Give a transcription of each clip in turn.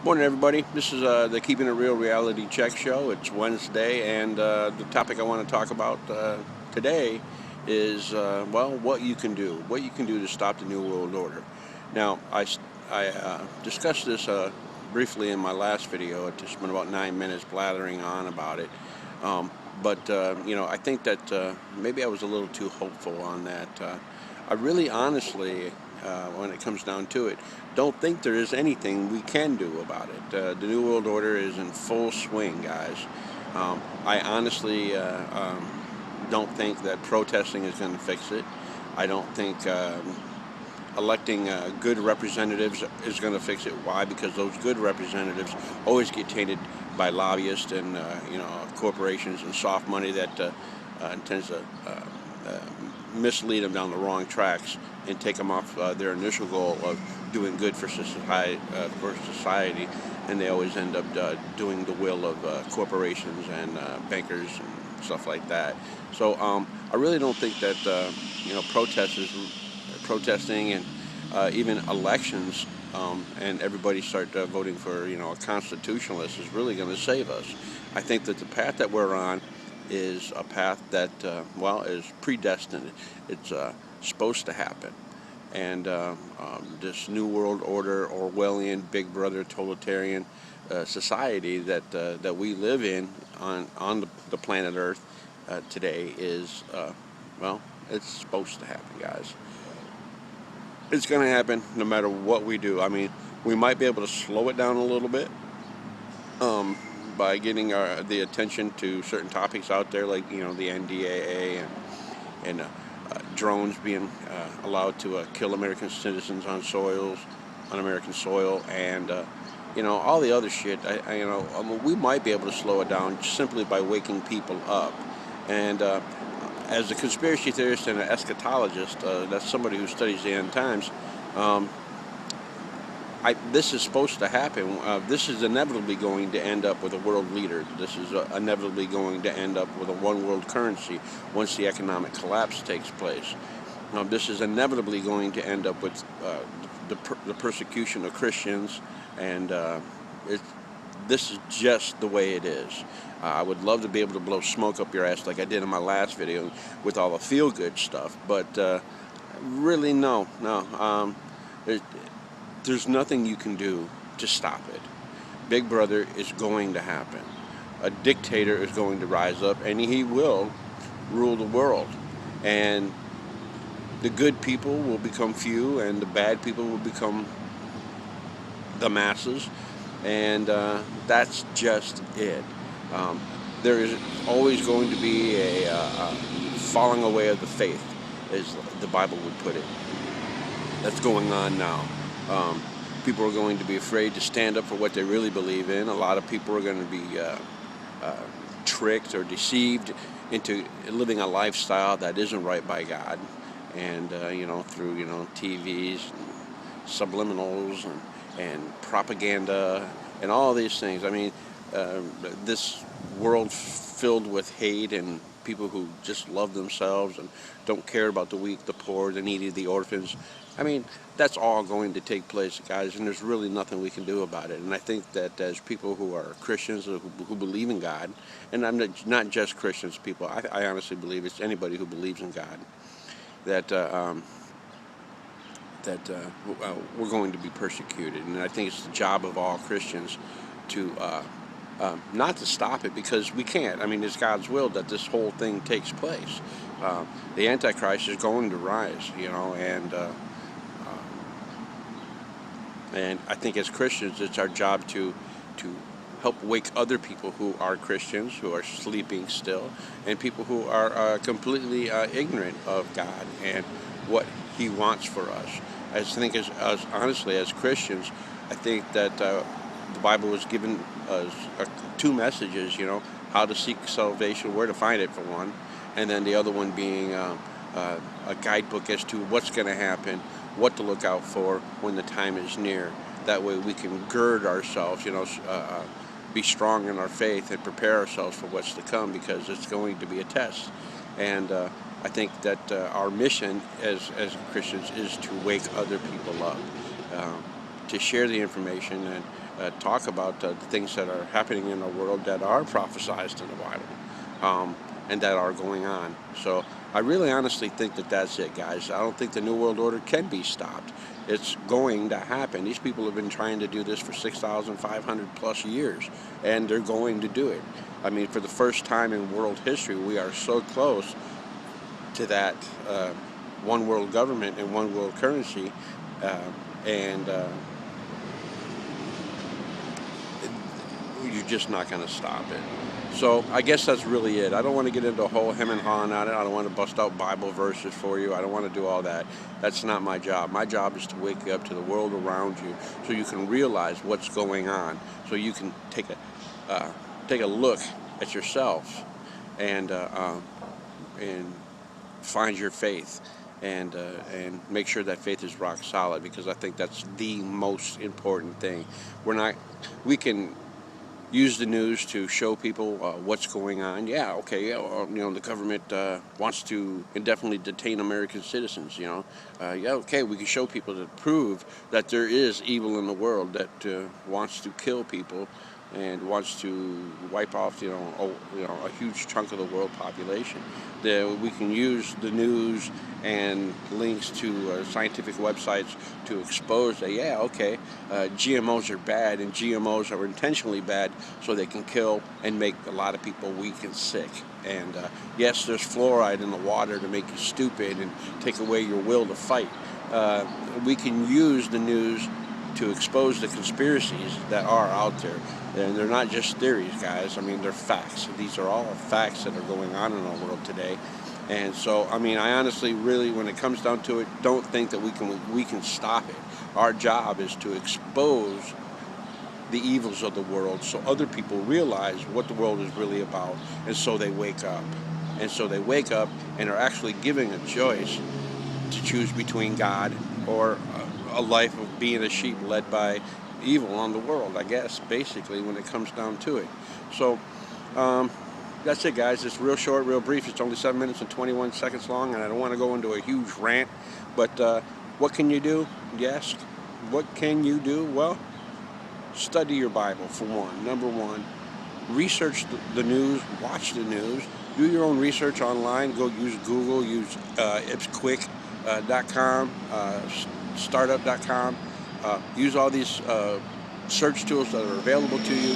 Morning, everybody. This is the Keeping It Real Reality Check Show. It's Wednesday, and the topic I want to talk about today is, what you can do. What you can do to stop the New World Order. Now, I discussed this briefly in my last video. It just spent about 9 minutes blathering on about it. I think that maybe I was a little too hopeful on that. I really honestly, when it comes down to it, don't think there is anything we can do about it. The New World Order is in full swing, guys. I honestly don't think that protesting is going to fix it. I don't think electing good representatives is going to fix it. Why? Because those good representatives always get tainted by lobbyists and corporations and soft money that tends to mislead them down the wrong tracks and take them off their initial goal of doing good for society, and they always end up doing the will of corporations and bankers and stuff like that. So I really don't think that protesting and even elections and everybody start voting for a constitutionalist is really going to save us. I think that the path that we're on is a path that is predestined. It's supposed to happen, and this New World Order, Orwellian, Big Brother, totalitarian society that we live in on the planet Earth today is it's supposed to happen, guys. It's going to happen no matter what we do. I mean, we might be able to slow it down a little bit by getting the attention to certain topics out there, like the NDAA and drones being allowed to kill American citizens on American soil, and all the other shit. We might be able to slow it down simply by waking people up. And as a conspiracy theorist and an eschatologist, that's somebody who studies the end times. This is supposed to happen. This is inevitably going to end up with a world leader. This is inevitably going to end up with a one world currency once the economic collapse takes place. This is inevitably going to end up with the persecution of Christians, and this is just the way it is. I would love to be able to blow smoke up your ass like I did in my last video with all the feel-good stuff, but really, no. There's nothing you can do to stop it. Big Brother is going to happen. A dictator is going to rise up, and he will rule the world. And the good people will become few, and the bad people will become the masses. And that's just it. There is always going to be a falling away of the faith, as the Bible would put it. That's going on now. People are going to be afraid to stand up for what they really believe in. A lot of people are going to be tricked or deceived into living a lifestyle that isn't right by God, and through TVs, and subliminals, and propaganda, and all these things. I mean, this world filled with hate and people who just love themselves and don't care about the weak, the poor, the needy, the orphans. I mean, that's all going to take place, guys, and there's really nothing we can do about it. And I think that as people who are Christians, who believe in God, and I'm not just Christians, people, I honestly believe it's anybody who believes in God, that we're going to be persecuted. And I think it's the job of all Christians to not to stop it, because we can't. I mean, it's God's will that this whole thing takes place. The Antichrist is going to rise, and I think as Christians, it's our job to help wake other people who are Christians, who are sleeping still, and people who are completely ignorant of God and what He wants for us. I think as honestly, as Christians, I think that the Bible was given us two messages, how to seek salvation, where to find it, for one, and then the other one being a guidebook as to what's going to happen, what to look out for when the time is near. That way we can gird ourselves, be strong in our faith and prepare ourselves for what's to come, because it's going to be a test. And I think that our mission as Christians is to wake other people up, to share the information talk about the things that are happening in the world that are prophesized in the Bible, and that are going on. So I really honestly think that that's it, guys. I don't think the New World Order can be stopped. It's going to happen. These people have been trying to do this for 6,500 plus years, and they're going to do it. I mean, for the first time in world history, we are so close to that one world government and one world currency, and you're just not going to stop it. So I guess that's really it. I don't want to get into a whole hem and hawing on it. I don't want to bust out Bible verses for you. I don't want to do all that. That's not my job. My job is to wake you up to the world around you so you can realize what's going on, so you can take a look at yourself and find your faith, and make sure that faith is rock solid, because I think that's the most important thing. We can use the news to show people what's going on. Yeah, okay, the government wants to indefinitely detain American citizens, yeah, okay, we can show people to prove that there is evil in the world that wants to kill people and wants to wipe off, a huge chunk of the world population. We can use the news and links to scientific websites to expose that, GMOs are bad, and GMOs are intentionally bad so they can kill and make a lot of people weak and sick. And yes, there's fluoride in the water to make you stupid and take away your will to fight. We can use the news to expose the conspiracies that are out there. And they're not just theories, guys. I mean, they're facts. These are all facts that are going on in our world today. And so, I mean, I honestly, really, when it comes down to it, don't think that we can stop it. Our job is to expose the evils of the world so other people realize what the world is really about, and so they wake up. And so they wake up and are actually giving a choice to choose between God or a life of being a sheep led by evil on the world, I guess, basically, when it comes down to it. So that's it, guys. It's real short, real brief. It's only 7 minutes and 21 seconds long, and I don't want to go into a huge rant, but what can you do? Yes. What can you do? Well, study your Bible, for one. Number one, research the news, watch the news, do your own research online. Go use Google, use ipsquick.com, startup.com. Use all these search tools that are available to you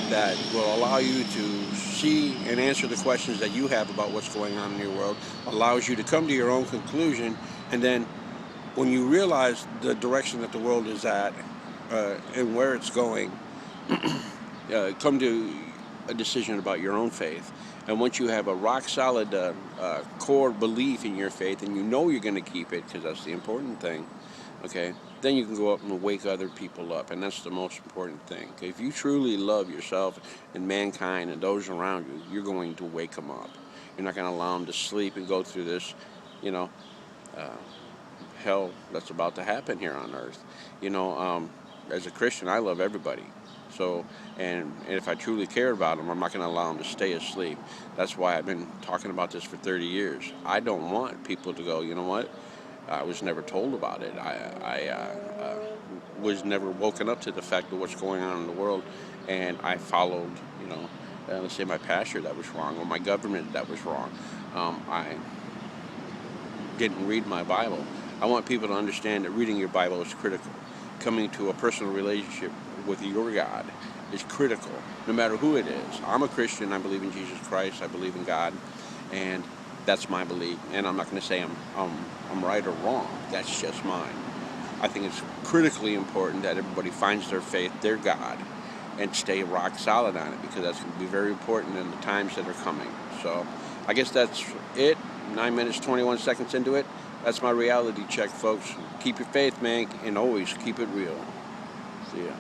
that will allow you to see and answer the questions that you have about what's going on in your world, allows you to come to your own conclusion, and then when you realize the direction that the world is at and where it's going, come to a decision about your own faith. And once you have a rock solid core belief in your faith, and you know you're going to keep it, because that's the important thing, okay, then you can go up and wake other people up, and that's the most important thing. Okay? If you truly love yourself and mankind and those around you, you're going to wake them up. You're not going to allow them to sleep and go through this, hell that's about to happen here on earth. As a Christian, I love everybody. So, and if I truly care about them, I'm not going to allow them to stay asleep. That's why I've been talking about this for 30 years. I don't want people to go, you know what? I was never told about it. I was never woken up to the fact of what's going on in the world, and I followed, let's say my pastor that was wrong, or my government that was wrong. I didn't read my Bible. I want people to understand that reading your Bible is critical. Coming to a personal relationship with your God is critical, no matter who it is. I'm a Christian. I believe in Jesus Christ. I believe in God, and that's my belief. And I'm not going to say I'm right or wrong. That's just mine. I think it's critically important that everybody finds their faith, their God, and stay rock solid on it, because that's going to be very important in the times that are coming. So I guess that's it. 9 minutes, 21 seconds into it. That's my reality check, folks. Keep your faith, man, and always keep it real. See ya.